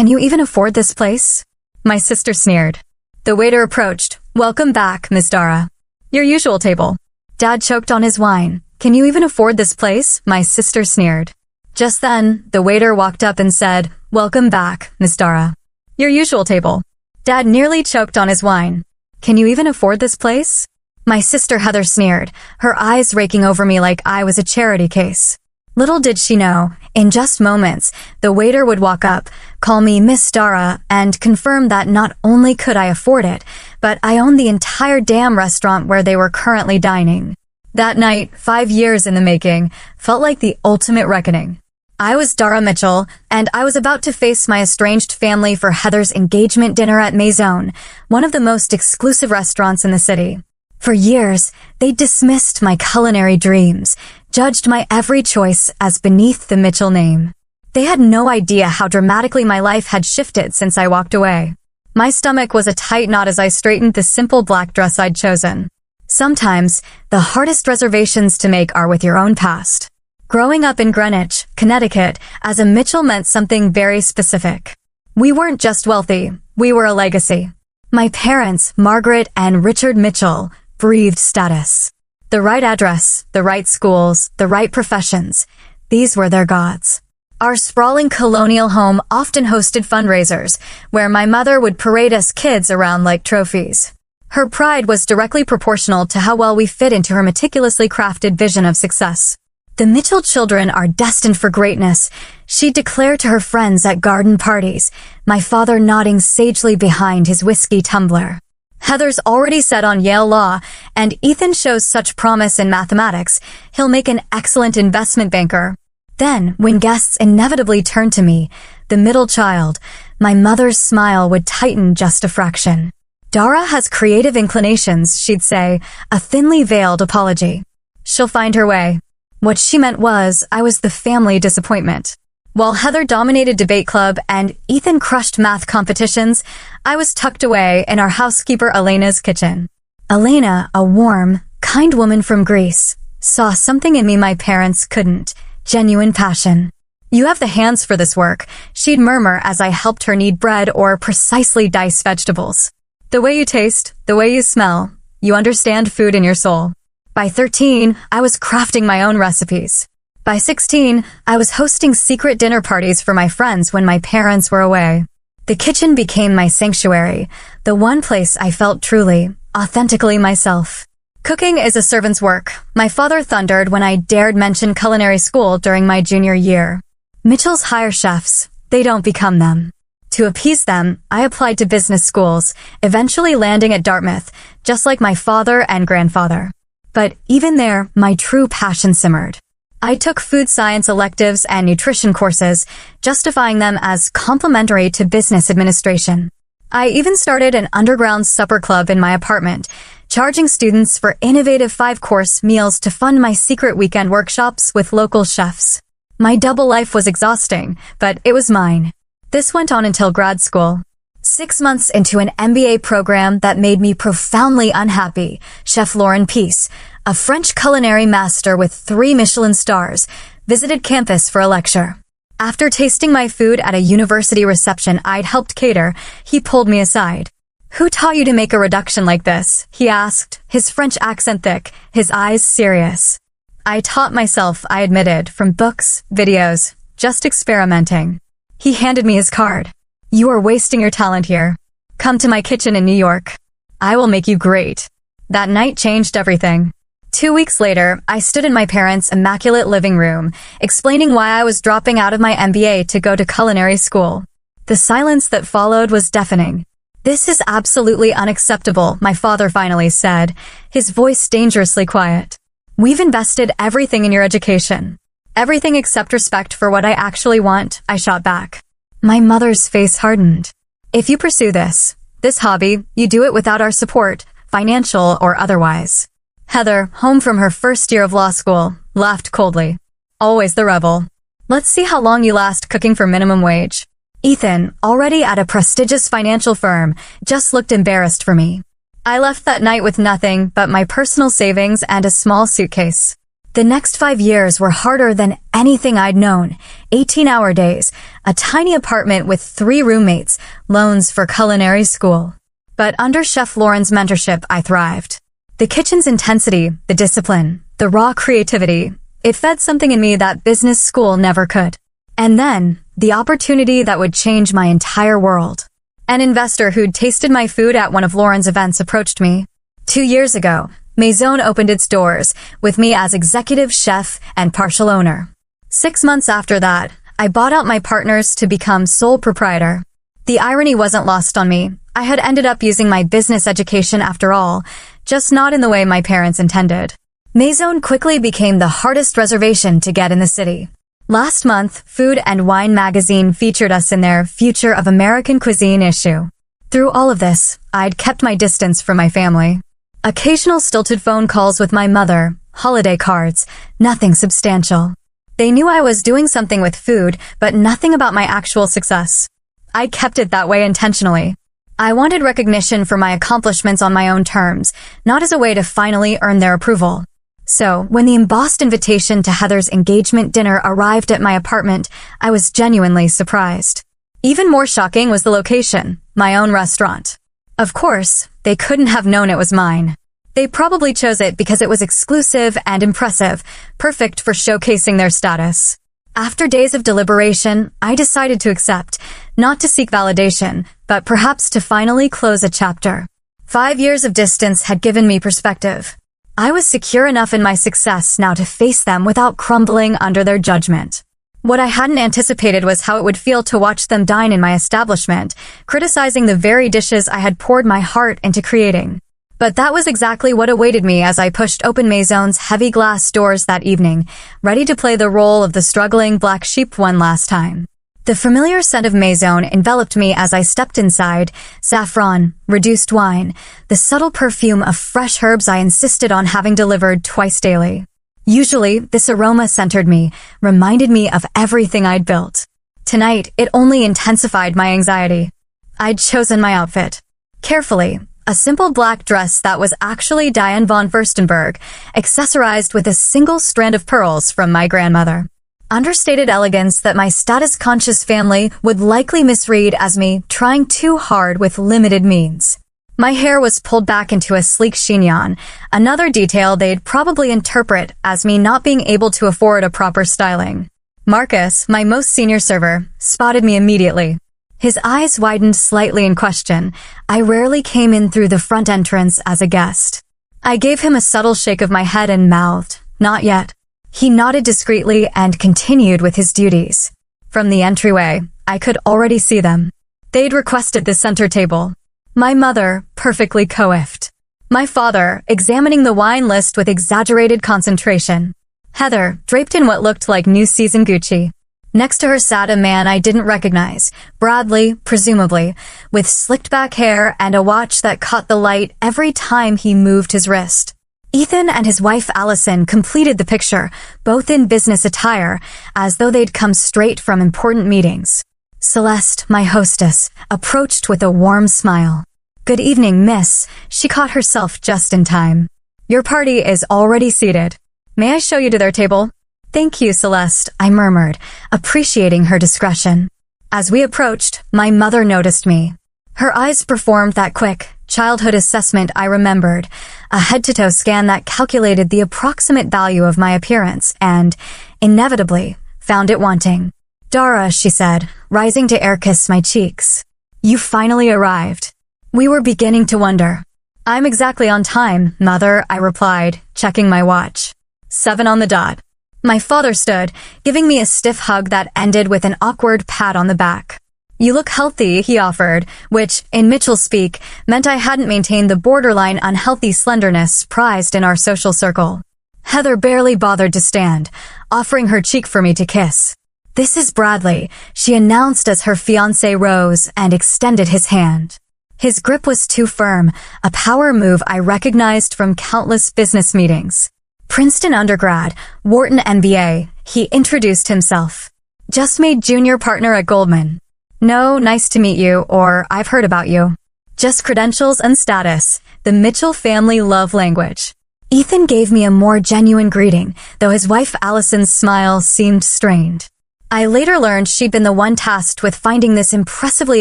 Can you even afford this place? My sister sneered. The waiter approached. Welcome back, Miss Dara. Your usual table. Dad choked on his wine. Can you even afford this place? My sister sneered. Just then, the waiter walked up and said, Welcome back, Miss Dara. Your usual table. Dad nearly choked on his wine. Can you even afford this place? My sister Heather sneered, her eyes raking over me like I was a charity case. Little did she know, in just moments, the waiter would walk up, call me Miss Dara, and confirm that not only could I afford it, but I owned the entire damn restaurant where they were currently dining. That night, 5 years in the making, felt like the ultimate reckoning. I was Dara Mitchell, and I was about to face my estranged family for Heather's engagement dinner at Maison, one of the most exclusive restaurants in the city. For years, they dismissed my culinary dreams, judged my every choice as beneath the Mitchell name. They had no idea how dramatically my life had shifted since I walked away. My stomach was a tight knot as I straightened the simple black dress I'd chosen. Sometimes, the hardest reservations to make are with your own past. Growing up in Greenwich, Connecticut, as a Mitchell meant something very specific. We weren't just wealthy, we were a legacy. My parents, Margaret and Richard Mitchell, breathed status. The right address, the right schools, the right professions. These were their gods. Our sprawling colonial home often hosted fundraisers, where my mother would parade us kids around like trophies. Her pride was directly proportional to how well we fit into her meticulously crafted vision of success. The Mitchell children are destined for greatness, she declared to her friends at garden parties, my father nodding sagely behind his whiskey tumbler. Heather's already set on Yale Law, and Ethan shows such promise in mathematics, he'll make an excellent investment banker. Then, when guests inevitably turned to me, the middle child, my mother's smile would tighten just a fraction. Dara has creative inclinations, she'd say, a thinly veiled apology. She'll find her way. What she meant was, I was the family disappointment. While Heather dominated debate club and Ethan crushed math competitions, I was tucked away in our housekeeper Elena's kitchen. Elena, a warm, kind woman from Greece, saw something in me my parents couldn't. Genuine passion. You have the hands for this work, she'd murmur as I helped her knead bread or precisely dice vegetables. The way you taste, the way you smell, you understand food in your soul. By 13, I was crafting my own recipes. By 16, I was hosting secret dinner parties for my friends when my parents were away. The kitchen became my sanctuary, the one place I felt truly, authentically myself. Cooking is a servant's work, my father thundered when I dared mention culinary school during my junior year. Mitchell's hire chefs, they don't become them. To appease them, I applied to business schools, eventually landing at Dartmouth, just like my father and grandfather. But even there, my true passion simmered. I took food science electives and nutrition courses, justifying them as complementary to business administration. I even started an underground supper club in my apartment, charging students for innovative 5-course meals to fund my secret weekend workshops with local chefs. My double life was exhausting, but it was mine. This went on until grad school. 6 months into an MBA program that made me profoundly unhappy, Chef Lauren Peace, a French culinary master with 3 Michelin stars, visited campus for a lecture. After tasting my food at a university reception I'd helped cater, he pulled me aside. Who taught you to make a reduction like this? He asked, his French accent thick, his eyes serious. I taught myself, I admitted, from books, videos, just experimenting. He handed me his card. You are wasting your talent here. Come to my kitchen in New York. I will make you great. That night changed everything. 2 weeks later, I stood in my parents' immaculate living room, explaining why I was dropping out of my MBA to go to culinary school. The silence that followed was deafening. This is absolutely unacceptable, my father finally said, his voice dangerously quiet. We've invested everything in your education. Everything except respect for what I actually want, I shot back. My mother's face hardened. If you pursue this hobby, you do it without our support, financial or otherwise. Heather, home from her first year of law school, laughed coldly. Always the rebel. Let's see how long you last cooking for minimum wage. Ethan, already at a prestigious financial firm, just looked embarrassed for me. I left that night with nothing but my personal savings and a small suitcase. The next 5 years were harder than anything I'd known. 18-hour days, a tiny apartment with 3 roommates, loans for culinary school. But under Chef Lauren's mentorship, I thrived. The kitchen's intensity, the discipline, the raw creativity, it fed something in me that business school never could. And then, the opportunity that would change my entire world. An investor who'd tasted my food at one of Lauren's events approached me. 2 years ago, Maison opened its doors, with me as executive chef and partial owner. 6 months after that, I bought out my partners to become sole proprietor. The irony wasn't lost on me. I had ended up using my business education after all, just not in the way my parents intended. Maison quickly became the hardest reservation to get in the city. Last month, Food and Wine magazine featured us in their Future of American Cuisine issue. Through all of this, I'd kept my distance from my family. Occasional stilted phone calls with my mother, holiday cards, nothing substantial. They knew I was doing something with food, but nothing about my actual success. I kept it that way intentionally. I wanted recognition for my accomplishments on my own terms, not as a way to finally earn their approval. So, when the embossed invitation to Heather's engagement dinner arrived at my apartment, I was genuinely surprised. Even more shocking was the location, my own restaurant. Of course, they couldn't have known it was mine. They probably chose it because it was exclusive and impressive, perfect for showcasing their status. After days of deliberation, I decided to accept, not to seek validation, but perhaps to finally close a chapter. 5 years of distance had given me perspective. I was secure enough in my success now to face them without crumbling under their judgment. What I hadn't anticipated was how it would feel to watch them dine in my establishment, criticizing the very dishes I had poured my heart into creating. But that was exactly what awaited me as I pushed open Maison's heavy glass doors that evening, ready to play the role of the struggling black sheep one last time. The familiar scent of Maison enveloped me as I stepped inside, saffron, reduced wine, the subtle perfume of fresh herbs I insisted on having delivered twice daily. Usually, this aroma centered me, reminded me of everything I'd built. Tonight, it only intensified my anxiety. I'd chosen my outfit. Carefully, a simple black dress that was actually Diane von Furstenberg, accessorized with a single strand of pearls from my grandmother. Understated elegance that my status-conscious family would likely misread as me trying too hard with limited means. My hair was pulled back into a sleek chignon, another detail they'd probably interpret as me not being able to afford a proper styling. Marcus, my most senior server, spotted me immediately. His eyes widened slightly in question. I rarely came in through the front entrance as a guest. I gave him a subtle shake of my head and mouthed, "Not yet." He nodded discreetly and continued with his duties. From the entryway, I could already see them. They'd requested the center table. My mother, perfectly coiffed. My father, examining the wine list with exaggerated concentration. Heather, draped in what looked like new season Gucci. Next to her sat a man I didn't recognize, Bradley, presumably, with slicked back hair and a watch that caught the light every time he moved his wrist. Ethan and his wife Allison completed the picture, both in business attire, as though they'd come straight from important meetings. Celeste, my hostess, approached with a warm smile. "Good evening, miss." She caught herself just in time. "Your party is already seated. May I show you to their table?" "Thank you, Celeste," I murmured, appreciating her discretion. As we approached, my mother noticed me. Her eyes performed that quick, childhood assessment I remembered, a head-to-toe scan that calculated the approximate value of my appearance and, inevitably, found it wanting. "Dara," she said, rising to air-kiss my cheeks. "You finally arrived." We were beginning to wonder. "I'm exactly on time, Mother," I replied, checking my watch. 7 on the dot. My father stood, giving me a stiff hug that ended with an awkward pat on the back. "You look healthy," he offered, which, in Mitchell speak, meant I hadn't maintained the borderline unhealthy slenderness prized in our social circle. Heather barely bothered to stand, offering her cheek for me to kiss. "This is Bradley," she announced as her fiancé rose and extended his hand. His grip was too firm, a power move I recognized from countless business meetings. Princeton undergrad, Wharton MBA, he introduced himself. "Just made junior partner at Goldman. No, nice to meet you, or I've heard about you." Just credentials and status, the Mitchell family love language. Ethan gave me a more genuine greeting, though his wife Allison's smile seemed strained. I later learned she'd been the one tasked with finding this impressively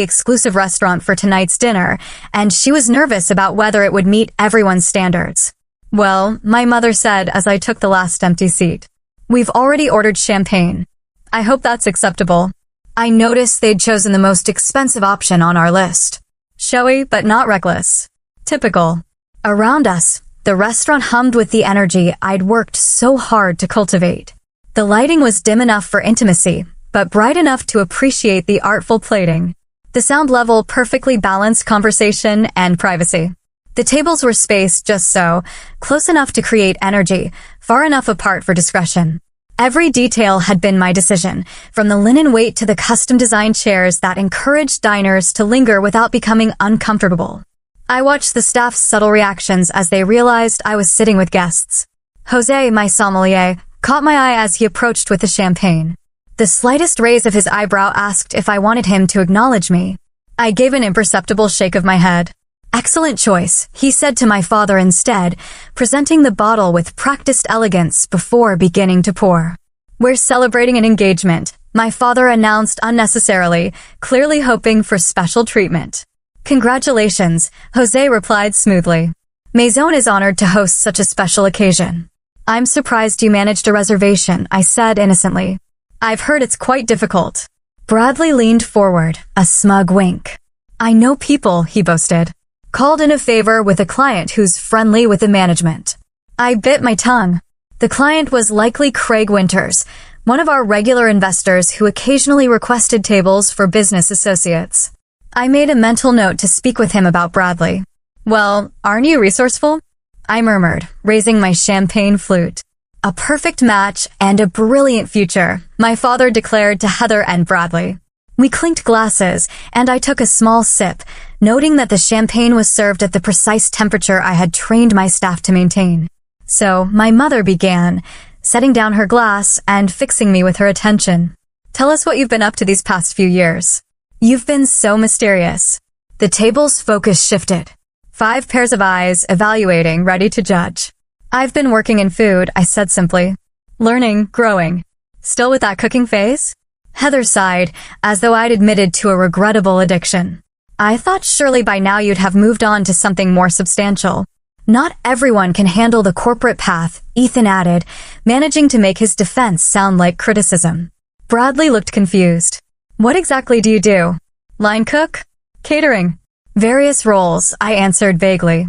exclusive restaurant for tonight's dinner, and she was nervous about whether it would meet everyone's standards. Well, my mother said as I took the last empty seat. We've already ordered champagne. I hope that's acceptable. I noticed they'd chosen the most expensive option on our list. Showy, but not reckless. Typical. Around us, the restaurant hummed with the energy I'd worked so hard to cultivate. The lighting was dim enough for intimacy, but bright enough to appreciate the artful plating. The sound level perfectly balanced conversation and privacy. The tables were spaced just so, close enough to create energy, far enough apart for discretion. Every detail had been my decision, from the linen weight to the custom-designed chairs that encouraged diners to linger without becoming uncomfortable. I watched the staff's subtle reactions as they realized I was sitting with guests. Jose, my sommelier, caught my eye as he approached with the champagne. The slightest raise of his eyebrow asked if I wanted him to acknowledge me. I gave an imperceptible shake of my head. Excellent choice, he said to my father instead, presenting the bottle with practiced elegance before beginning to pour. We're celebrating an engagement, my father announced unnecessarily, clearly hoping for special treatment. Congratulations, Jose replied smoothly. Maison is honored to host such a special occasion. I'm surprised you managed a reservation, I said innocently. I've heard it's quite difficult. Bradley leaned forward, a smug wink. I know people, he boasted. Called in a favor with a client who's friendly with the management. I bit my tongue. The client was likely Craig Winters, one of our regular investors who occasionally requested tables for business associates. I made a mental note to speak with him about Bradley. Well, aren't you resourceful? I murmured, raising my champagne flute. A perfect match and a brilliant future, my father declared to Heather and Bradley. We clinked glasses, and I took a small sip, noting that the champagne was served at the precise temperature I had trained my staff to maintain. So, my mother began, setting down her glass and fixing me with her attention. Tell us what you've been up to these past few years. You've been so mysterious. The table's focus shifted. 5 pairs of eyes, evaluating, ready to judge. I've been working in food, I said simply. Learning, growing. Still with that cooking phase? Heather sighed, as though I'd admitted to a regrettable addiction. I thought surely by now you'd have moved on to something more substantial. Not everyone can handle the corporate path, Ethan added, managing to make his defense sound like criticism. Bradley looked confused. What exactly do you do? Line cook? Catering? Various roles, I answered vaguely.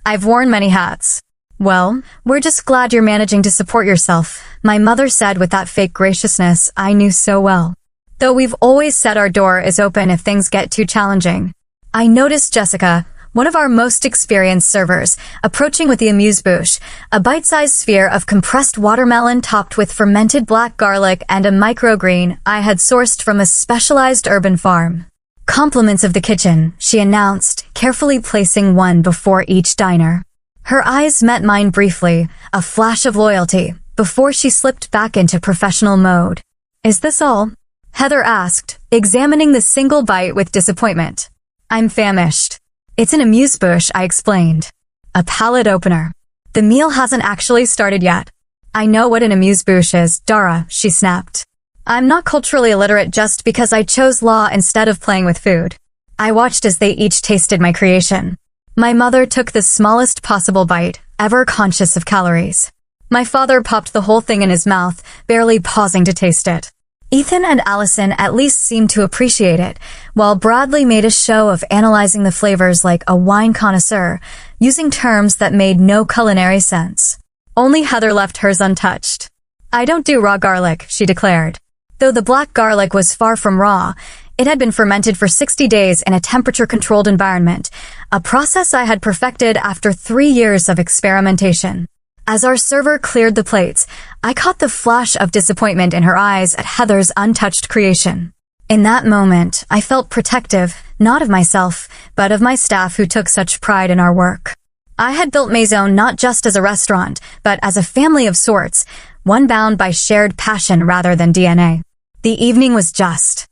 I've worn many hats. Well, we're just glad you're managing to support yourself, my mother said with that fake graciousness I knew so well. Though we've always said our door is open if things get too challenging. I noticed Jessica, one of our most experienced servers, approaching with the amuse-bouche, a bite-sized sphere of compressed watermelon topped with fermented black garlic and a microgreen I had sourced from a specialized urban farm. Compliments of the kitchen, she announced, carefully placing one before each diner. Her eyes met mine briefly, a flash of loyalty, before she slipped back into professional mode. Is this all? Heather asked, examining the single bite with disappointment. I'm famished. It's an amuse-bouche, I explained. A palate opener. The meal hasn't actually started yet. I know what an amuse-bouche is, Dara, she snapped. I'm not culturally illiterate just because I chose law instead of playing with food. I watched as they each tasted my creation. My mother took the smallest possible bite, ever conscious of calories. My father popped the whole thing in his mouth, barely pausing to taste it. Ethan and Allison at least seemed to appreciate it, while Bradley made a show of analyzing the flavors like a wine connoisseur, using terms that made no culinary sense. Only Heather left hers untouched. I don't do raw garlic, she declared. Though the black garlic was far from raw, it had been fermented for 60 days in a temperature-controlled environment, a process I had perfected after 3 years of experimentation. As our server cleared the plates, I caught the flash of disappointment in her eyes at Heather's untouched creation. In that moment, I felt protective, not of myself, but of my staff who took such pride in our work. I had built Maison not just as a restaurant, but as a family of sorts, one bound by shared passion rather than DNA. The evening was just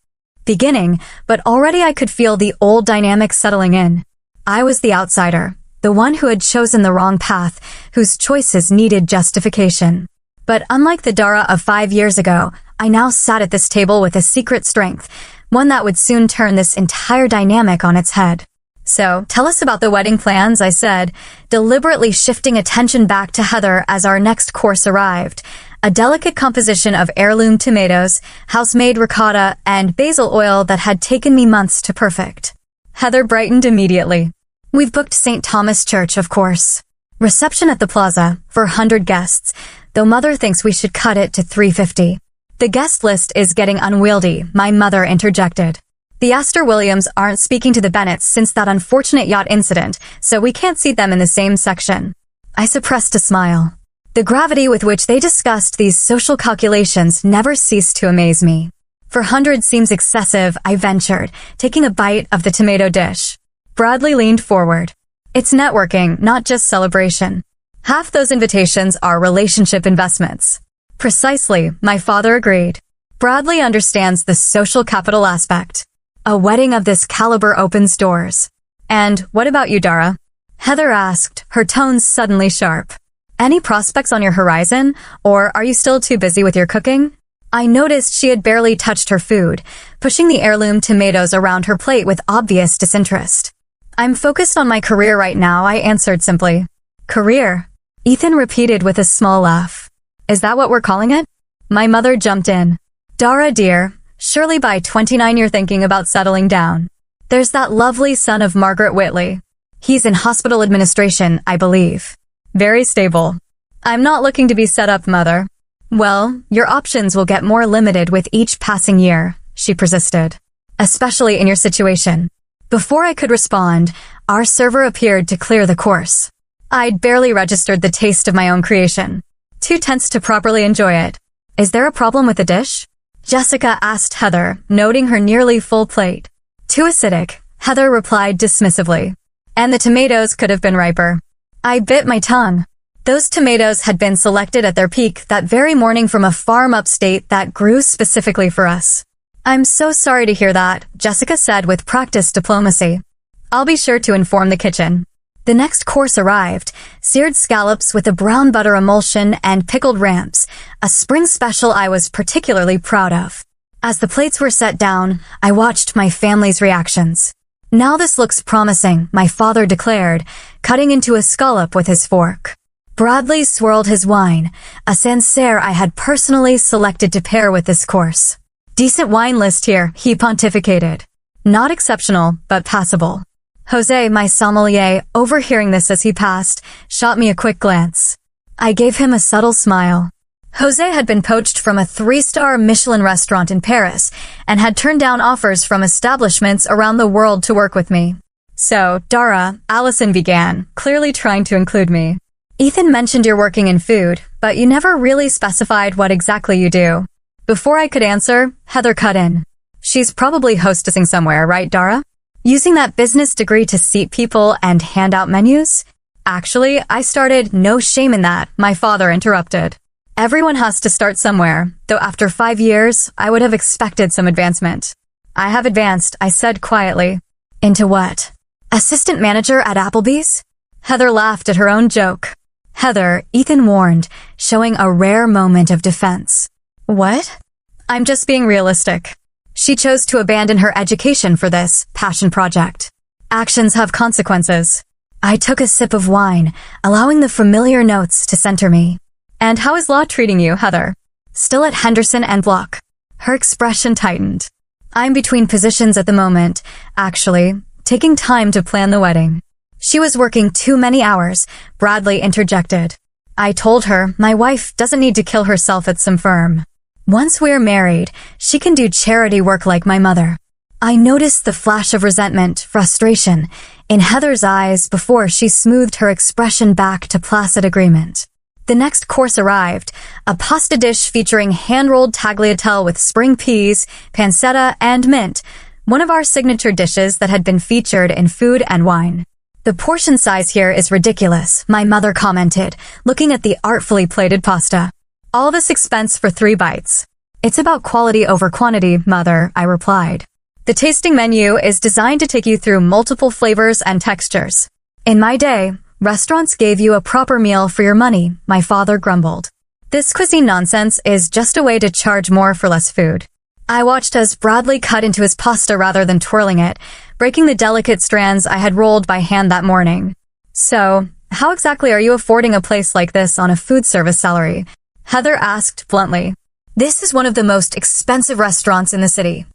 beginning, but already I could feel the old dynamic settling in. I was the outsider, the one who had chosen the wrong path, whose choices needed justification. But unlike the Dara of 5 years ago, I now sat at this table with a secret strength, one that would soon turn this entire dynamic on its head. So, tell us about the wedding plans, I said, deliberately shifting attention back to Heather as our next course arrived. A delicate composition of heirloom tomatoes, house-made ricotta, and basil oil that had taken me months to perfect. Heather brightened immediately. We've booked St. Thomas Church, of course. Reception at the plaza, for 100 guests, though Mother thinks we should cut it to 350. The guest list is getting unwieldy, my mother interjected. The Astor Williams aren't speaking to the Bennetts since that unfortunate yacht incident, so we can't seat them in the same section. I suppressed a smile. The gravity with which they discussed these social calculations never ceased to amaze me. For 100 seems excessive, I ventured, taking a bite of the tomato dish. Bradley leaned forward. It's networking, not just celebration. Half those invitations are relationship investments. Precisely, my father agreed. Bradley understands the social capital aspect. A wedding of this caliber opens doors. And what about you, Dara? Heather asked, her tones suddenly sharp. Any prospects on your horizon, or are you still too busy with your cooking? I noticed she had barely touched her food, pushing the heirloom tomatoes around her plate with obvious disinterest. I'm focused on my career right now, I answered simply. Career? Ethan repeated with a small laugh. Is that what we're calling it? My mother jumped in. Dara, dear, surely by 29 you're thinking about settling down. There's that lovely son of Margaret Whitley. He's in hospital administration, I believe. Very stable. I'm not looking to be set up, Mother. Well, your options will get more limited with each passing year, she persisted. Especially in your situation. Before I could respond, our server appeared to clear the course. I'd barely registered the taste of my own creation. Too tense to properly enjoy it. Is there a problem with the dish? Jessica asked Heather, noting her nearly full plate. Too acidic, Heather replied dismissively. And the tomatoes could have been riper. I bit my tongue. Those tomatoes had been selected at their peak that very morning from a farm upstate that grew specifically for us. I'm so sorry to hear that, Jessica said with practiced diplomacy. I'll be sure to inform the kitchen. The next course arrived, seared scallops with a brown butter emulsion and pickled ramps, a spring special I was particularly proud of. As the plates were set down, I watched my family's reactions. Now this looks promising, my father declared, cutting into a scallop with his fork. Bradley swirled his wine, a Sancerre I had personally selected to pair with this course. Decent wine list here, he pontificated. Not exceptional, but passable. Jose, my sommelier, overhearing this as he passed, shot me a quick glance. I gave him a subtle smile. Jose had been poached from a 3-star Michelin restaurant in Paris and had turned down offers from establishments around the world to work with me. So, Dara, Allison began, clearly trying to include me. Ethan mentioned you're working in food, but you never really specified what exactly you do. Before I could answer, Heather cut in. She's probably hostessing somewhere, right, Dara? Using that business degree to seat people and hand out menus? Actually, I started no shame in that, my father interrupted. Everyone has to start somewhere, though after 5 years, I would have expected some advancement. I have advanced, I said quietly. Into what? Assistant manager at Applebee's? Heather laughed at her own joke. Heather, Ethan warned, showing a rare moment of defense. What? I'm just being realistic. She chose to abandon her education for this passion project. Actions have consequences. I took a sip of wine, allowing the familiar notes to center me. And how is law treating you, Heather? Still at Henderson and Block. Her expression tightened. I'm between positions at the moment, actually, taking time to plan the wedding. She was working too many hours, Bradley interjected. I told her my wife doesn't need to kill herself at some firm. Once we're married, she can do charity work like my mother. I noticed the flash of resentment, frustration, in Heather's eyes before she smoothed her expression back to placid agreement. The next course arrived, a pasta dish featuring hand-rolled tagliatelle with spring peas, pancetta, and mint, one of our signature dishes that had been featured in Food and Wine. The portion size here is ridiculous, my mother commented, looking at the artfully plated pasta. All this expense for 3 bites. It's about quality over quantity, Mother, I replied. The tasting menu is designed to take you through multiple flavors and textures. In my day, Restaurants gave you a proper meal for your money, my father grumbled. This cuisine nonsense is just a way to charge more for less food. I watched as Bradley cut into his pasta rather than twirling it, breaking the delicate strands I had rolled by hand that morning. So, how exactly are you affording a place like this on a food service salary? Heather asked bluntly. This is one of the most expensive restaurants in the city.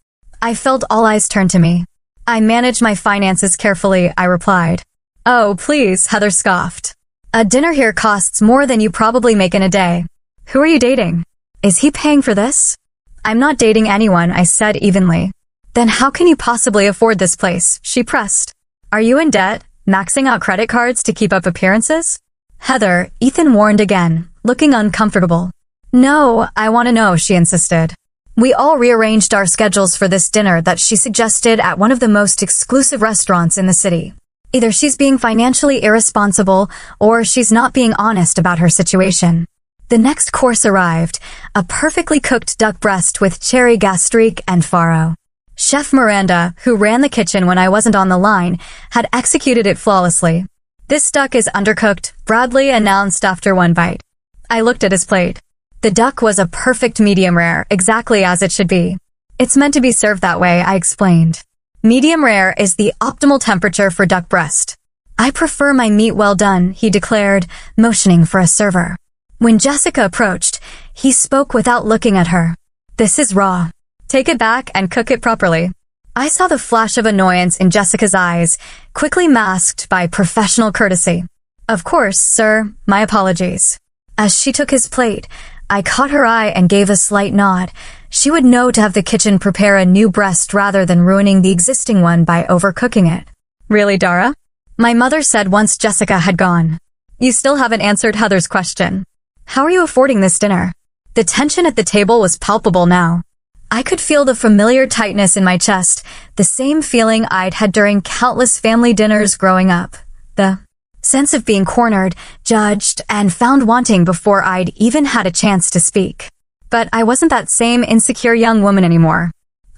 I felt all eyes turn to me. I manage my finances carefully, I replied. Oh, please, Heather scoffed. A dinner here costs more than you probably make in a day. Who are you dating? Is he paying for this? I'm not dating anyone, I said evenly. Then how can you possibly afford this place? She pressed. Are you in debt, maxing out credit cards to keep up appearances? Heather, Ethan warned again, looking uncomfortable. No, I want to know, she insisted. We all rearranged our schedules for this dinner that she suggested at one of the most exclusive restaurants in the city. Either she's being financially irresponsible, or she's not being honest about her situation. The next course arrived, a perfectly cooked duck breast with cherry gastrique and farro. Chef Miranda, who ran the kitchen when I wasn't on the line, had executed it flawlessly. This duck is undercooked, Bradley announced after one bite. I looked at his plate. The duck was a perfect medium rare, exactly as it should be. It's meant to be served that way, I explained. Medium rare is the optimal temperature for duck breast. I prefer my meat well done, he declared, motioning for a server. When Jessica approached, he spoke without looking at her. This is raw. Take it back and cook it properly. I saw the flash of annoyance in Jessica's eyes, quickly masked by professional courtesy. Of course, sir, my apologies. As she took his plate, I caught her eye and gave a slight nod. She would know to have the kitchen prepare a new breast rather than ruining the existing one by overcooking it. Really, Dara? My mother said once Jessica had gone. You still haven't answered Heather's question. How are you affording this dinner? The tension at the table was palpable now. I could feel the familiar tightness in my chest, the same feeling I'd had during countless family dinners growing up. The sense of being cornered, judged, and found wanting before I'd even had a chance to speak. But I wasn't that same insecure young woman anymore.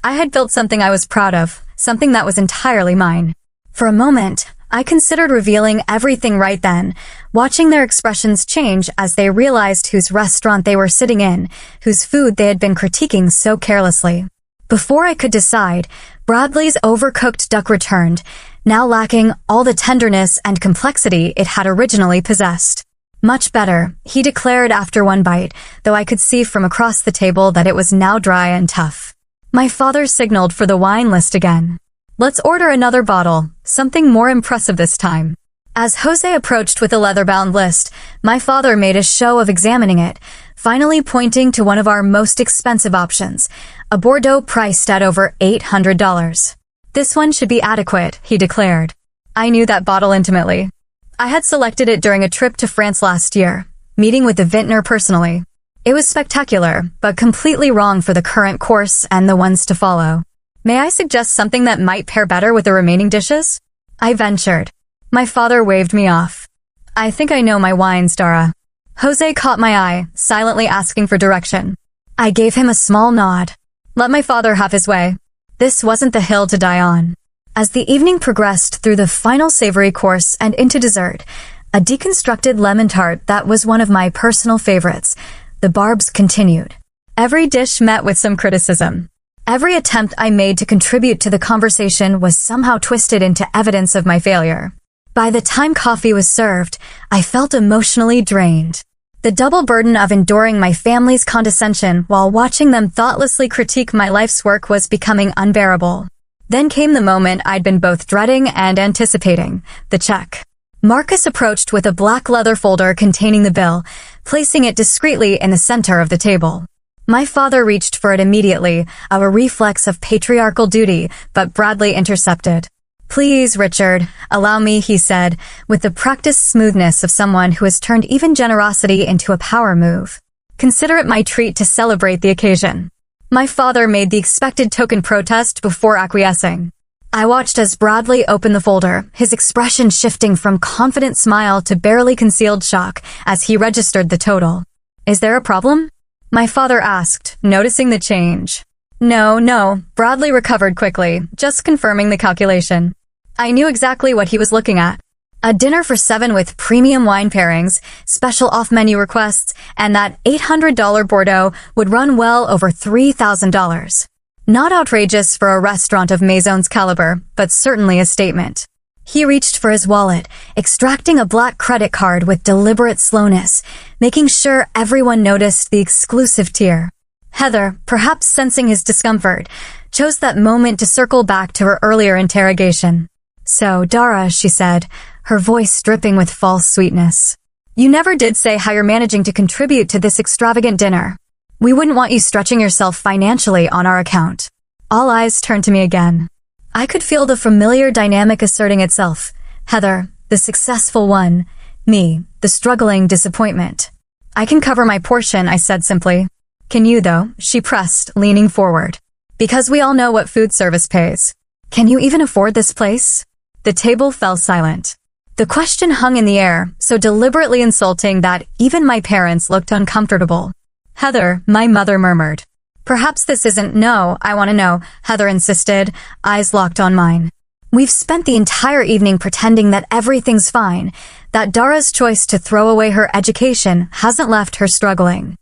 I had built something I was proud of, something that was entirely mine. For a moment, I considered revealing everything right then, watching their expressions change as they realized whose restaurant they were sitting in, whose food they had been critiquing so carelessly. Before I could decide, Bradley's overcooked duck returned, now lacking all the tenderness and complexity it had originally possessed. Much better, he declared after one bite, though I could see from across the table that it was now dry and tough. My father signaled for the wine list again. Let's order another bottle, something more impressive this time. As Jose approached with a leather-bound list, my father made a show of examining it, finally pointing to one of our most expensive options, a Bordeaux priced at over $800. This one should be adequate, he declared. I knew that bottle intimately. I had selected it during a trip to France last year, meeting with the vintner personally. It was spectacular, but completely wrong for the current course and the ones to follow. May I suggest something that might pair better with the remaining dishes? I ventured. My father waved me off. I think I know my wines, Dara. Jose caught my eye, silently asking for direction. I gave him a small nod. Let my father have his way. This wasn't the hill to die on. As the evening progressed through the final savory course and into dessert, a deconstructed lemon tart that was one of my personal favorites, the barbs continued. Every dish met with some criticism. Every attempt I made to contribute to the conversation was somehow twisted into evidence of my failure. By the time coffee was served, I felt emotionally drained. The double burden of enduring my family's condescension while watching them thoughtlessly critique my life's work was becoming unbearable. Then came the moment I'd been both dreading and anticipating, the check. Marcus approached with a black leather folder containing the bill, placing it discreetly in the center of the table. My father reached for it immediately, a reflex of patriarchal duty, but Bradley intercepted. Please, Richard, allow me, he said, with the practiced smoothness of someone who has turned even generosity into a power move. Consider it my treat to celebrate the occasion. My father made the expected token protest before acquiescing. I watched as Bradley opened the folder, his expression shifting from confident smile to barely concealed shock as he registered the total. Is there a problem? My father asked, noticing the change. No, Bradley recovered quickly, just confirming the calculation. I knew exactly what he was looking at. A dinner for 7 with premium wine pairings, special off-menu requests, and that $800 Bordeaux would run well over $3,000. Not outrageous for a restaurant of Maison's caliber, but certainly a statement. He reached for his wallet, extracting a black credit card with deliberate slowness, making sure everyone noticed the exclusive tier. Heather, perhaps sensing his discomfort, chose that moment to circle back to her earlier interrogation. "So, Dara," she said, her voice dripping with false sweetness. "You never did say how you're managing to contribute to this extravagant dinner. We wouldn't want you stretching yourself financially on our account." All eyes turned to me again. I could feel the familiar dynamic asserting itself. Heather, the successful one. Me, the struggling disappointment. "I can cover my portion," I said simply. "Can you, though?" she pressed, leaning forward. "Because we all know what food service pays. Can you even afford this place?" The table fell silent. The question hung in the air, so deliberately insulting that even my parents looked uncomfortable. "Heather," my mother murmured. "Perhaps this isn't—" "No, I want to know," Heather insisted, eyes locked on mine. "We've spent the entire evening pretending that everything's fine, that Dara's choice to throw away her education hasn't left her struggling.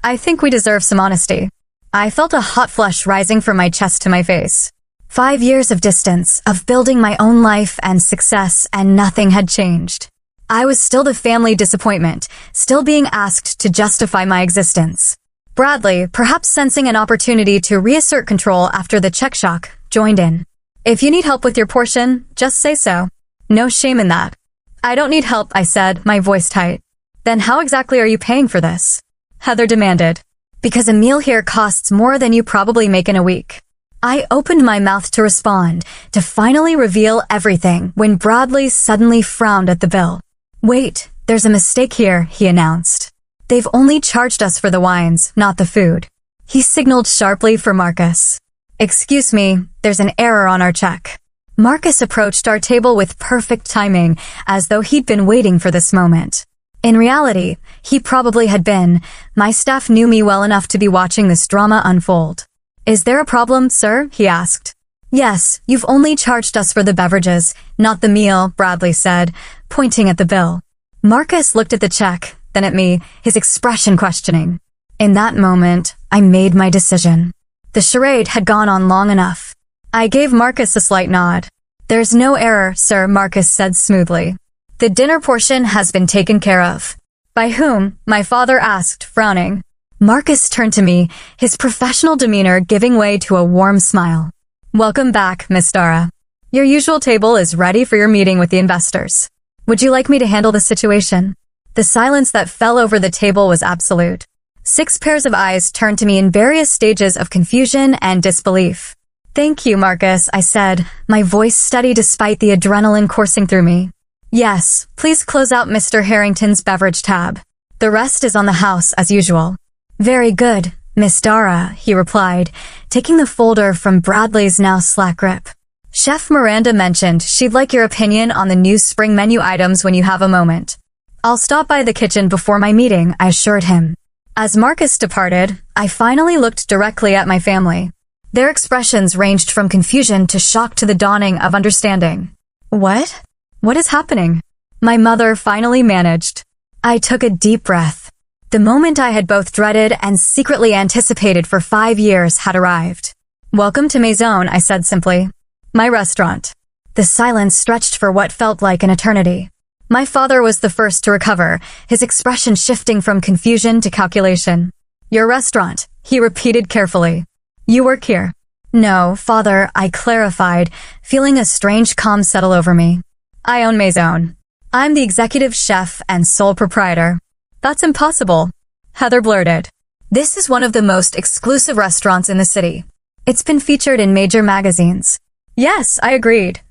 I think we deserve some honesty." I felt a hot flush rising from my chest to my face. 5 years of distance, of building my own life and success, and nothing had changed. I was still the family disappointment, still being asked to justify my existence. Bradley, perhaps sensing an opportunity to reassert control after the check shock, joined in. "If you need help with your portion, just say so. No shame in that." "I don't need help," I said, my voice tight. "Then how exactly are you paying for this?" Heather demanded. "Because a meal here costs more than you probably make in a week." I opened my mouth to respond, to finally reveal everything, when Bradley suddenly frowned at the bill. "Wait, there's a mistake here," he announced. "They've only charged us for the wines, not the food." He signaled sharply for Marcus. "Excuse me, there's an error on our check." Marcus approached our table with perfect timing, as though he'd been waiting for this moment. In reality, he probably had been. My staff knew me well enough to be watching this drama unfold. "Is there a problem, sir?" he asked. "Yes, you've only charged us for the beverages, not the meal," Bradley said, pointing at the bill. Marcus looked at the check, then at me, his expression questioning. In that moment, I made my decision. The charade had gone on long enough. I gave Marcus a slight nod. "There's no error, sir," Marcus said smoothly. "The dinner portion has been taken care of." "By whom?" my father asked, frowning. Marcus turned to me, his professional demeanor giving way to a warm smile. "Welcome back, Miss Dara. Your usual table is ready for your meeting with the investors. Would you like me to handle the situation?" The silence that fell over the table was absolute. 6 pairs of eyes turned to me in various stages of confusion and disbelief. "Thank you, Marcus," I said, my voice steady despite the adrenaline coursing through me. "Yes, please close out Mr. Harrington's beverage tab. The rest is on the house as usual." "Very good, Miss Dara," he replied, taking the folder from Bradley's now slack grip. "Chef Miranda mentioned she'd like your opinion on the new spring menu items when you have a moment." "I'll stop by the kitchen before my meeting," I assured him. As Marcus departed, I finally looked directly at my family. Their expressions ranged from confusion to shock to the dawning of understanding. "What? What is happening?" my mother finally managed. I took a deep breath. The moment I had both dreaded and secretly anticipated for 5 years had arrived. "Welcome to Maison," I said simply. "My restaurant." The silence stretched for what felt like an eternity. My father was the first to recover, his expression shifting from confusion to calculation. "Your restaurant," he repeated carefully. "You work here?" "No, father," I clarified, feeling a strange calm settle over me. "I own Maison. I'm the executive chef and sole proprietor." "That's impossible," Heather blurted. "This is one of the most exclusive restaurants in the city. It's been featured in major magazines." "Yes," I agreed.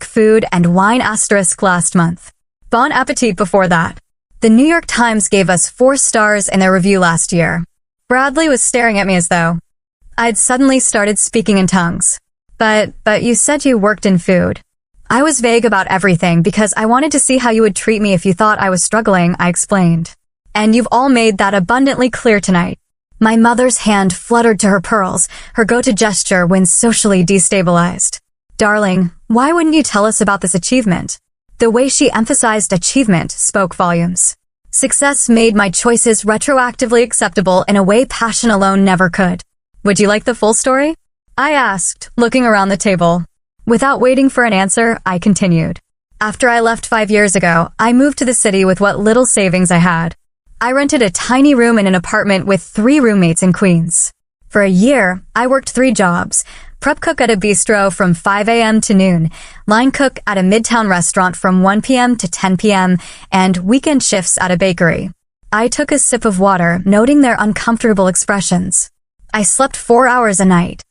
*Food and Wine* last month. Bon appetit before that. The New York Times gave us 4 stars in their review last year. Bradley was staring at me as though I'd suddenly started speaking in tongues. But you said you worked in food." I was vague about everything because I wanted to see how you would treat me if you thought I was struggling, I explained. "And you've all made that abundantly clear tonight." My mother's hand fluttered to her pearls, her go-to gesture when socially destabilized. "Darling, why wouldn't you tell us about this achievement?" The way she emphasized achievement spoke volumes. Success made my choices retroactively acceptable in a way passion alone never could. Would you like the full story? I asked, looking around the table. Without waiting for an answer, I continued. After I left 5 years ago, I moved to the city with what little savings I had. I rented a tiny room in an apartment with 3 roommates in Queens. For a year, I worked 3 jobs: prep cook at a bistro from 5 a.m. to noon, line cook at a midtown restaurant from 1 p.m. to 10 p.m., and weekend shifts at a bakery. I took a sip of water, noting their uncomfortable expressions. I slept 4 hours a night.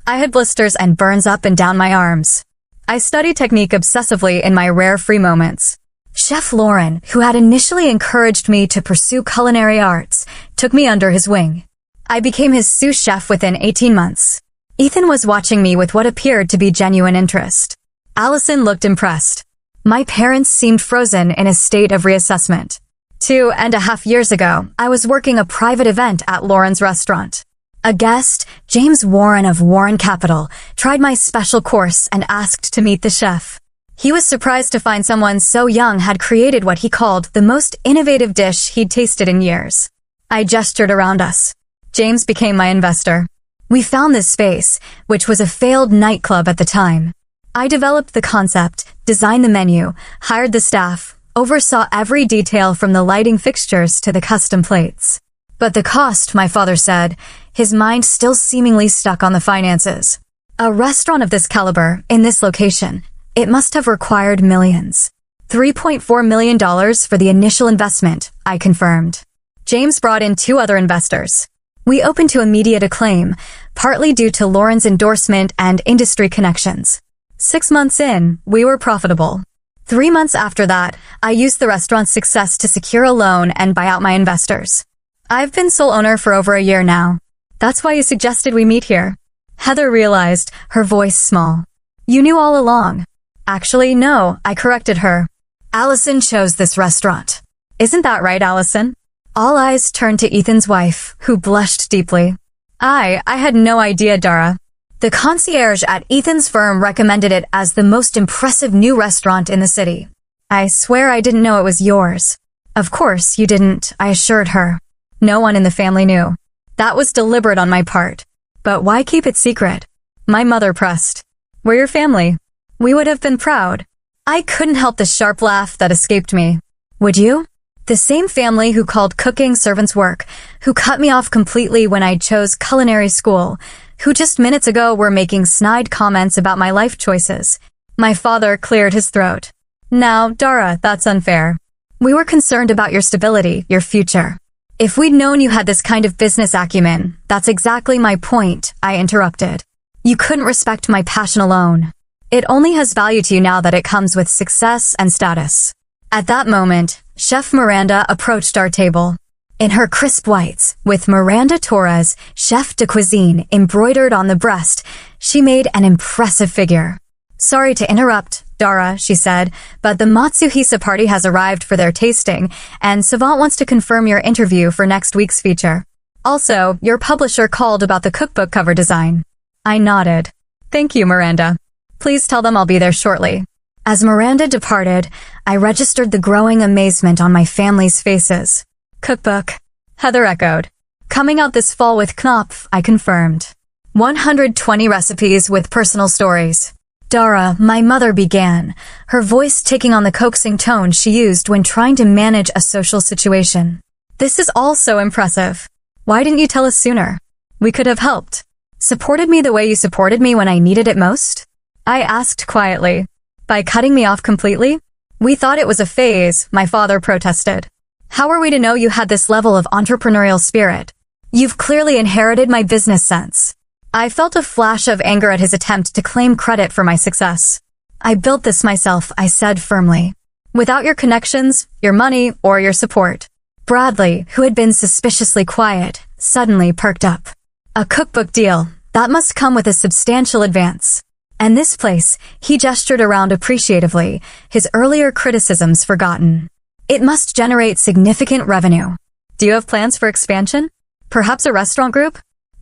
I had blisters and burns up and down my arms. I studied technique obsessively in my rare free moments. Chef Lauren, who had initially encouraged me to pursue culinary arts, took me under his wing. I became his sous chef within 18 months. Ethan was watching me with what appeared to be genuine interest. Allison looked impressed. My parents seemed frozen in a state of reassessment. 2.5 years ago, I was working a private event at Lauren's restaurant. A guest, James Warren of Warren Capital, tried my special course and asked to meet the chef. He was surprised to find someone so young had created what he called the most innovative dish he'd tasted in years. I gestured around us. James became my investor. We found this space, which was a failed nightclub at the time. I developed the concept, designed the menu, hired the staff, oversaw every detail from the lighting fixtures to the custom plates. But the cost, my father said, his mind still seemingly stuck on the finances. A restaurant of this caliber, in this location, it must have required millions. $3.4 million for the initial investment, I confirmed. James brought in 2 other investors. We opened to immediate acclaim, partly due to Lauren's endorsement and industry connections. 6 months in, we were profitable. 3 months after that, I used the restaurant's success to secure a loan and buy out my investors. I've been sole owner for over a year now. That's why you suggested we meet here. Heather realized, her voice small. You knew all along. Actually, no, I corrected her. Allison chose this restaurant. Isn't that right, Allison? All eyes turned to Ethan's wife, who blushed deeply. I had no idea, Dara. The concierge at Ethan's firm recommended it as the most impressive new restaurant in the city. I swear I didn't know it was yours. Of course you didn't, I assured her. No one in the family knew. That was deliberate on my part. But why keep it secret? My mother pressed. We're your family. We would have been proud. I couldn't help the sharp laugh that escaped me. Would you? The same family who called cooking servants' work, who cut me off completely when I chose culinary school, who just minutes ago were making snide comments about my life choices. My father cleared his throat. Now, Dara, that's unfair. We were concerned about your stability, your future. If we'd known you had this kind of business acumen, that's exactly my point, I interrupted. You couldn't respect my passion alone. It only has value to you now that it comes with success and status. At that moment, Chef Miranda approached our table. In her crisp whites, with Miranda Torres, chef de cuisine, embroidered on the breast, she made an impressive figure. Sorry to interrupt, Dara, she said, but the Matsuhisa party has arrived for their tasting, and Savant wants to confirm your interview for next week's feature. Also, your publisher called about the cookbook cover design. I nodded. Thank you, Miranda. Please tell them I'll be there shortly. As Miranda departed, I registered the growing amazement on my family's faces. Cookbook, Heather echoed. Coming out this fall with Knopf, I confirmed. 120 recipes with personal stories. Dara, my mother began, her voice taking on the coaxing tone she used when trying to manage a social situation. This is all so impressive. Why didn't you tell us sooner? We could have helped. Supported me the way you supported me when I needed it most? I asked quietly. By cutting me off completely? We thought it was a phase, my father protested. How are we to know you had this level of entrepreneurial spirit? You've clearly inherited my business sense. I felt a flash of anger at his attempt to claim credit for my success. I built this myself, I said firmly. Without your connections, your money, or your support. Bradley, who had been suspiciously quiet, suddenly perked up. A cookbook deal, that must come with a substantial advance. And this place, he gestured around appreciatively, his earlier criticisms forgotten. It must generate significant revenue. Do you have plans for expansion? Perhaps a restaurant group?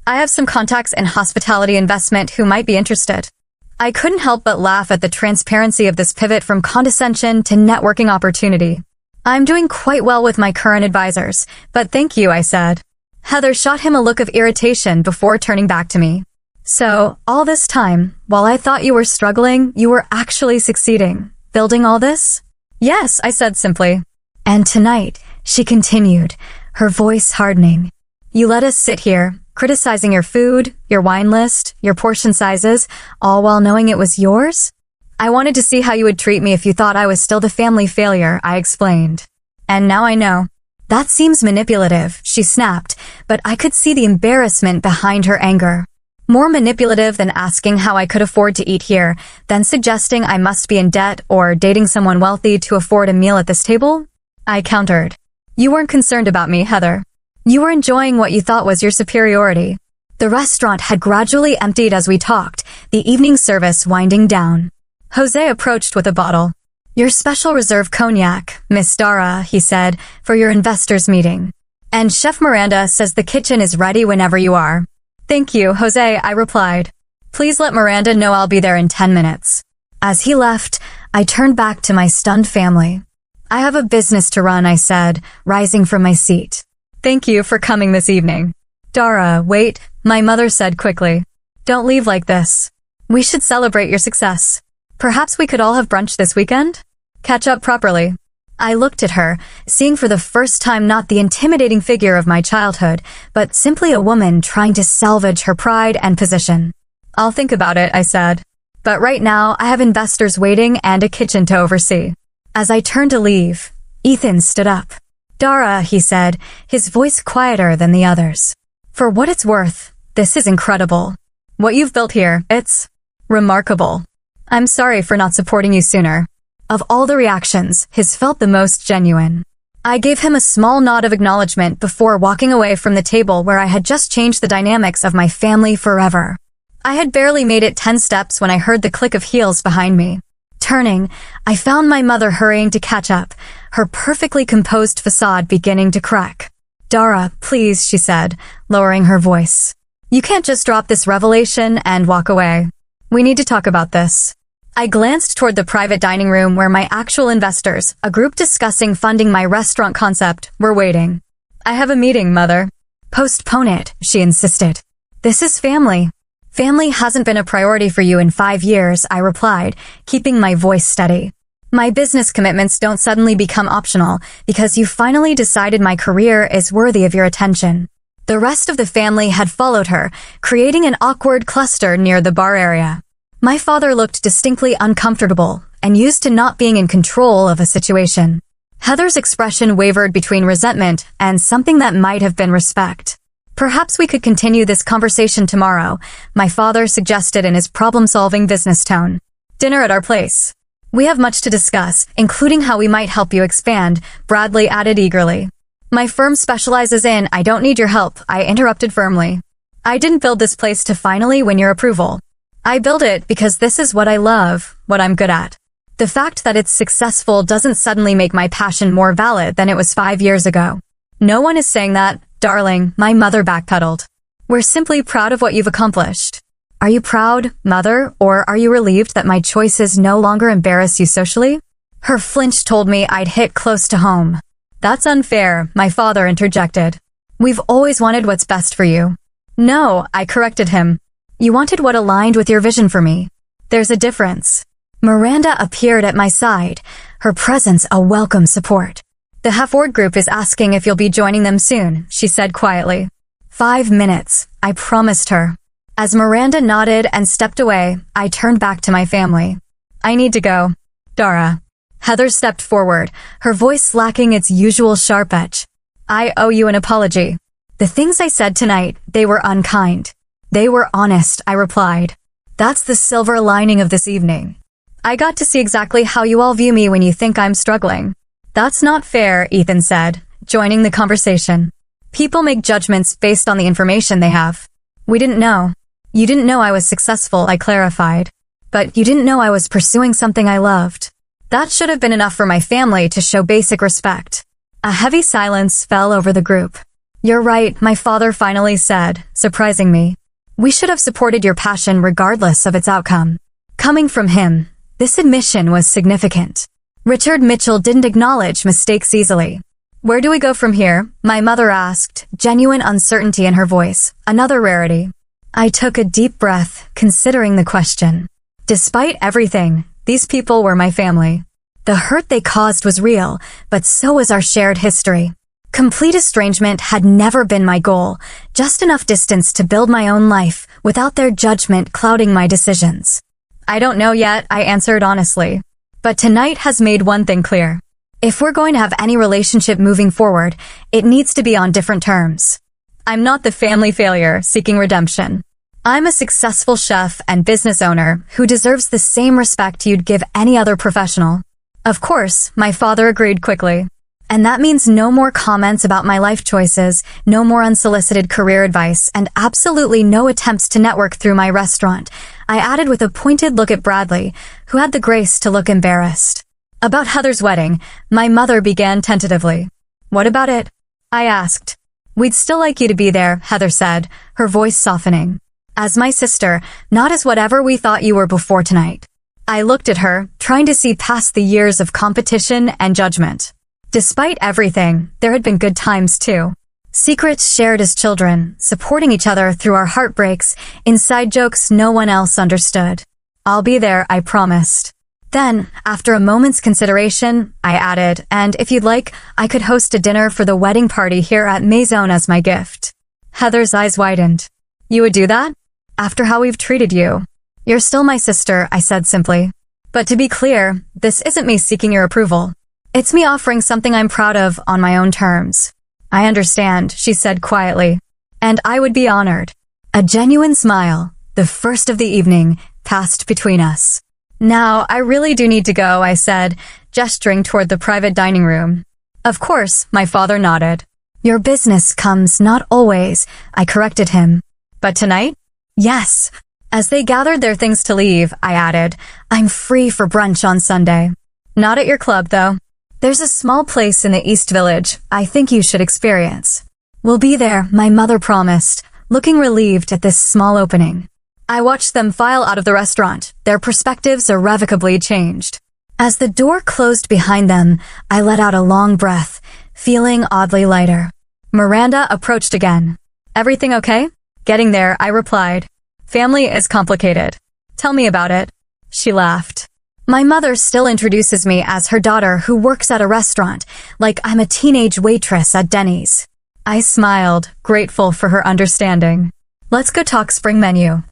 I have some contacts in hospitality investment who might be interested. I couldn't help but laugh at the transparency of this pivot from condescension to networking opportunity. I'm doing quite well with my current advisors, but thank you, I said. Heather shot him a look of irritation before turning back to me. So, all this time, while I thought you were struggling, you were actually succeeding. Building all this? Yes, I said simply. And tonight, she continued, her voice hardening. You let us sit here, criticizing your food, your wine list, your portion sizes, all while knowing it was yours? I wanted to see how you would treat me if you thought I was still the family failure, I explained. And now I know. That seems manipulative, she snapped, but I could see the embarrassment behind her anger. More manipulative than asking how I could afford to eat here, than suggesting I must be in debt or dating someone wealthy to afford a meal at this table? I countered. You weren't concerned about me, Heather. You were enjoying what you thought was your superiority. The restaurant had gradually emptied as we talked, the evening service winding down. Jose approached with a bottle. Your special reserve cognac, Miss Dara, he said, for your investors meeting. And Chef Miranda says the kitchen is ready whenever you are. Thank you, Jose, I replied. Please let Miranda know I'll be there in 10 minutes. As he left, I turned back to my stunned family. I have a business to run, I said, rising from my seat. Thank you for coming this evening. Dara, wait, my mother said quickly. Don't leave like this. We should celebrate your success. Perhaps we could all have brunch this weekend? Catch up properly. I looked at her, seeing for the first time not the intimidating figure of my childhood, but simply a woman trying to salvage her pride and position. I'll think about it, I said. But right now, I have investors waiting and a kitchen to oversee. As I turned to leave, Ethan stood up. Dara, he said, his voice quieter than the others. For what it's worth, this is incredible. What you've built here, it's remarkable. I'm sorry for not supporting you sooner. Of all the reactions, his felt the most genuine. I gave him a small nod of acknowledgement before walking away from the table where I had just changed the dynamics of my family forever. I had barely made it 10 steps when I heard the click of heels behind me. Turning, I found my mother hurrying to catch up, her perfectly composed facade beginning to crack. Dara, please, she said, lowering her voice. You can't just drop this revelation and walk away. We need to talk about this. I glanced toward the private dining room where my actual investors, a group discussing funding my restaurant concept, were waiting. I have a meeting, Mother. Postpone it, she insisted. This is family. Family hasn't been a priority for you in 5 years, I replied, keeping my voice steady. My business commitments don't suddenly become optional because you finally decided my career is worthy of your attention. The rest of the family had followed her, creating an awkward cluster near the bar area. My father looked distinctly uncomfortable and used to not being in control of a situation. Heather's expression wavered between resentment and something that might have been respect. Perhaps we could continue this conversation tomorrow, my father suggested in his problem-solving business tone. Dinner at our place. We have much to discuss, including how we might help you expand, Bradley added eagerly. My firm specializes in I don't need your help, I interrupted firmly. I didn't build this place to finally win your approval. I build it because this is what I love, what I'm good at. The fact that it's successful doesn't suddenly make my passion more valid than it was 5 years ago. No one is saying that, darling, my mother backpedaled. We're simply proud of what you've accomplished. Are you proud, Mother, or are you relieved that my choices no longer embarrass you socially? Her flinch told me I'd hit close to home. That's unfair, my father interjected. We've always wanted what's best for you. No, I corrected him. You wanted what aligned with your vision for me. There's a difference. Miranda appeared at my side, her presence a welcome support. The Halford group is asking if you'll be joining them soon, she said quietly. 5 minutes, I promised her. As Miranda nodded and stepped away, I turned back to my family. I need to go. Dara. Heather stepped forward, her voice lacking its usual sharp edge. I owe you an apology. The things I said tonight, they were unkind. They were honest, I replied. That's the silver lining of this evening. I got to see exactly how you all view me when you think I'm struggling. That's not fair, Ethan said, joining the conversation. People make judgments based on the information they have. We didn't know. You didn't know I was successful, I clarified. But you didn't know I was pursuing something I loved. That should have been enough for my family to show basic respect. A heavy silence fell over the group. You're right, my father finally said, surprising me. We should have supported your passion regardless of its outcome. Coming from him, this admission was significant. Richard Mitchell didn't acknowledge mistakes easily. "Where do we go from here?" my mother asked, genuine uncertainty in her voice, another rarity. I took a deep breath, considering the question. Despite everything, these people were my family. The hurt they caused was real, but so was our shared history. Complete estrangement had never been my goal, just enough distance to build my own life without their judgment clouding my decisions. "I don't know yet," I answered honestly. "But tonight has made one thing clear. If we're going to have any relationship moving forward, it needs to be on different terms. I'm not the family failure seeking redemption. I'm a successful chef and business owner who deserves the same respect you'd give any other professional." Of course, my father agreed quickly. "And that means no more comments about my life choices, no more unsolicited career advice, and absolutely no attempts to network through my restaurant," I added with a pointed look at Bradley, who had the grace to look embarrassed. About Heather's wedding, my mother began tentatively. "What about it?" I asked. "We'd still like you to be there," Heather said, her voice softening. "As my sister, not as whatever we thought you were before tonight." I looked at her, trying to see past the years of competition and judgment. Despite everything, there had been good times too. Secrets shared as children, supporting each other through our heartbreaks, inside jokes no one else understood. "I'll be there," I promised. Then, after a moment's consideration, I added, "And if you'd like, I could host a dinner for the wedding party here at Maison as my gift." Heather's eyes widened. "You would do that? After how we've treated you?" "You're still my sister," I said simply. "But to be clear, this isn't me seeking your approval. It's me offering something I'm proud of on my own terms." "I understand," she said quietly. "And I would be honored." A genuine smile, the first of the evening, passed between us. "Now, I really do need to go," I said, gesturing toward the private dining room. "Of course," my father nodded. "Your business comes not always," I corrected him. "But tonight?" "Yes." As they gathered their things to leave, I added, "I'm free for brunch on Sunday." "Not at your club, though. There's a small place in the East Village I think you should experience." "We'll be there," my mother promised, looking relieved at this small opening. I watched them file out of the restaurant, their perspectives irrevocably changed. As the door closed behind them, I let out a long breath, feeling oddly lighter. Miranda approached again. "Everything okay?" Getting there, I replied, "Family is complicated. Tell me about it." She laughed. "My mother still introduces me as her daughter who works at a restaurant, like I'm a teenage waitress at Denny's." I smiled, grateful for her understanding. "Let's go talk spring menu.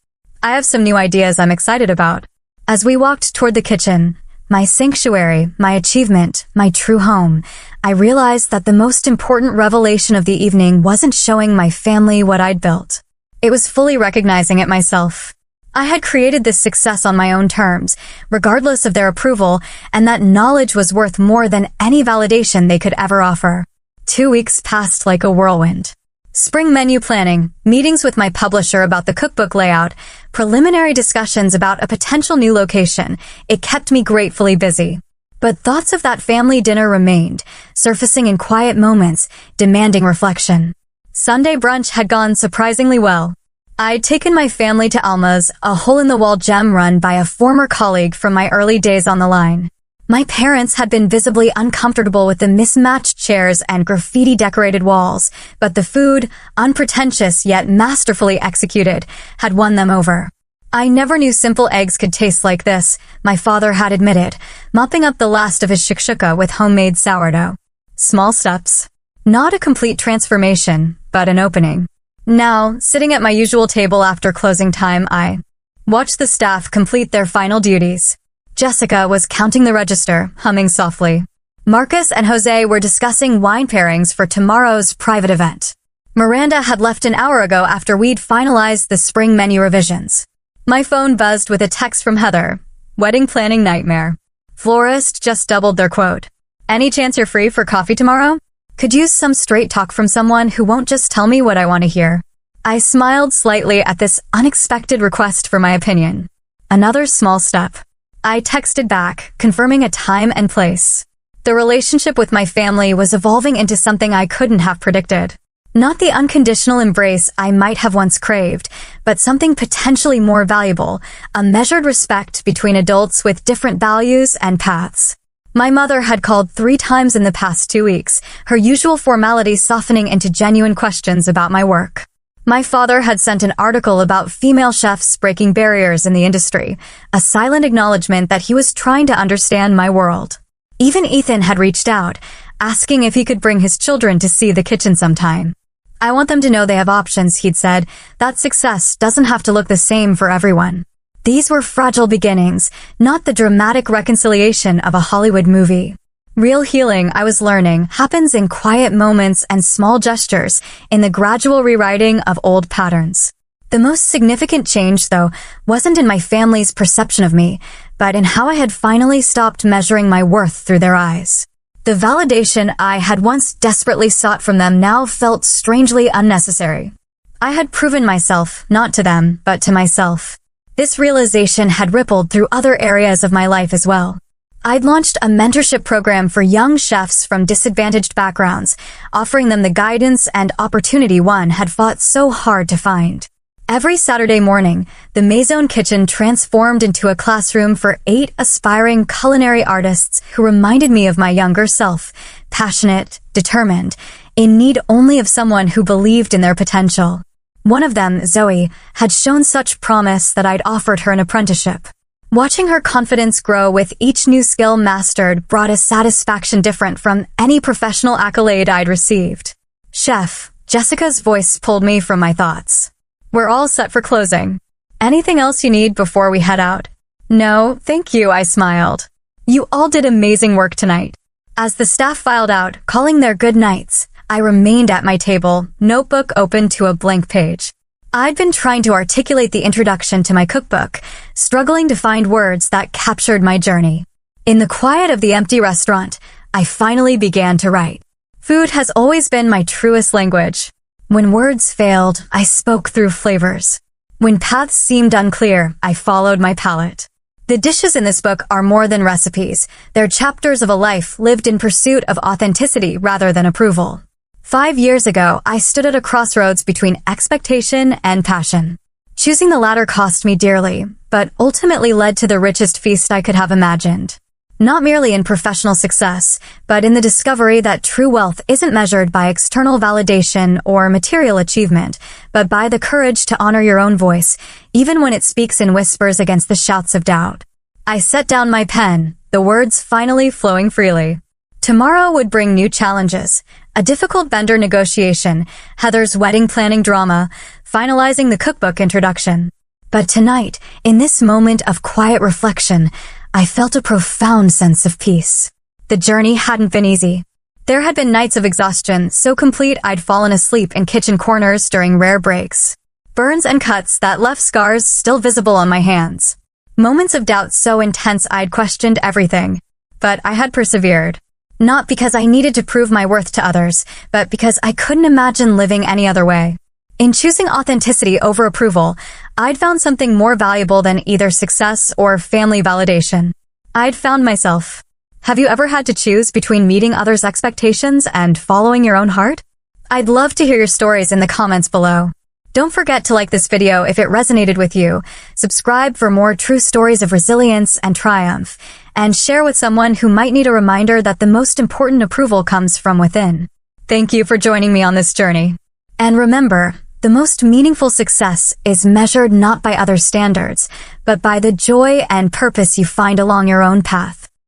I have some new ideas I'm excited about." As we walked toward the kitchen, my sanctuary, my achievement, my true home, I realized that the most important revelation of the evening wasn't showing my family what I'd built. It was fully recognizing it myself. I had created this success on my own terms, regardless of their approval, and that knowledge was worth more than any validation they could ever offer. 2 weeks passed like a whirlwind. Spring menu planning, meetings with my publisher about the cookbook layout, preliminary discussions about a potential new location. It kept me gratefully busy. But thoughts of that family dinner remained, surfacing in quiet moments, demanding reflection. Sunday brunch had gone surprisingly well. I'd taken my family to Alma's, a hole-in-the-wall gem run by a former colleague from my early days on the line. My parents had been visibly uncomfortable with the mismatched chairs and graffiti-decorated walls, but the food, unpretentious yet masterfully executed, had won them over. "I never knew simple eggs could taste like this," my father had admitted, mopping up the last of his shakshuka with homemade sourdough. Small steps. Not a complete transformation, but an opening. Now, sitting at my usual table after closing time, I watched the staff complete their final duties. Jessica was counting the register, humming softly. Marcus and Jose were discussing wine pairings for tomorrow's private event. Miranda had left an hour ago after we'd finalized the spring menu revisions. My phone buzzed with a text from Heather. "Wedding planning nightmare. Florist just doubled their quote. Any chance you're free for coffee tomorrow? Could use some straight talk from someone who won't just tell me what I want to hear." I smiled slightly at this unexpected request for my opinion. Another small step. I texted back, confirming a time and place. The relationship with my family was evolving into something I couldn't have predicted. Not the unconditional embrace I might have once craved, but something potentially more valuable, a measured respect between adults with different values and paths. My mother had called 3 times in the past 2 weeks, her usual formality softening into genuine questions about my work. My father had sent an article about female chefs breaking barriers in the industry, a silent acknowledgement that he was trying to understand my world. Even Ethan had reached out, asking if he could bring his children to see the kitchen sometime. I want them to know they have options, he'd said, that success doesn't have to look the same for everyone. These were fragile beginnings, not the dramatic reconciliation of a Hollywood movie. Real healing, I was learning, happens in quiet moments and small gestures, in the gradual rewriting of old patterns. The most significant change, though, wasn't in my family's perception of me, but in how I had finally stopped measuring my worth through their eyes. The validation I had once desperately sought from them now felt strangely unnecessary. I had proven myself, not to them, but to myself. This realization had rippled through other areas of my life as well. I'd launched a mentorship program for young chefs from disadvantaged backgrounds, offering them the guidance and opportunity one had fought so hard to find. Every Saturday morning, the Maison Kitchen transformed into a classroom for 8 aspiring culinary artists who reminded me of my younger self, passionate, determined, in need only of someone who believed in their potential. One of them, Zoe, had shown such promise that I'd offered her an apprenticeship. Watching her confidence grow with each new skill mastered brought a satisfaction different from any professional accolade I'd received. Chef, Jessica's voice pulled me from my thoughts. We're all set for closing. Anything else you need before we head out? No, thank you, I smiled. You all did amazing work tonight. As the staff filed out, calling their good nights, I remained at my table, notebook open to a blank page. I'd been trying to articulate the introduction to my cookbook, struggling to find words that captured my journey. In the quiet of the empty restaurant, I finally began to write. Food has always been my truest language. When words failed, I spoke through flavors. When paths seemed unclear, I followed my palate. The dishes in this book are more than recipes. They're chapters of a life lived in pursuit of authenticity rather than approval. 5 years ago, I stood at a crossroads between expectation and passion. Choosing the latter cost me dearly, but ultimately led to the richest feast I could have imagined. Not merely in professional success, but in the discovery that true wealth isn't measured by external validation or material achievement, but by the courage to honor your own voice, even when it speaks in whispers against the shouts of doubt. I set down my pen, the words finally flowing freely. Tomorrow would bring new challenges, a difficult vendor negotiation, Heather's wedding planning drama, finalizing the cookbook introduction. But tonight, in this moment of quiet reflection, I felt a profound sense of peace. The journey hadn't been easy. There had been nights of exhaustion so complete I'd fallen asleep in kitchen corners during rare breaks. Burns and cuts that left scars still visible on my hands. Moments of doubt so intense I'd questioned everything. But I had persevered. Not because I needed to prove my worth to others, but because I couldn't imagine living any other way. In choosing authenticity over approval, I'd found something more valuable than either success or family validation. I'd found myself. Have you ever had to choose between meeting others' expectations and following your own heart? I'd love to hear your stories in the comments below. Don't forget to like this video if it resonated with you, subscribe for more true stories of resilience and triumph, and share with someone who might need a reminder that the most important approval comes from within. Thank you for joining me on this journey. And remember, the most meaningful success is measured not by other standards, but by the joy and purpose you find along your own path.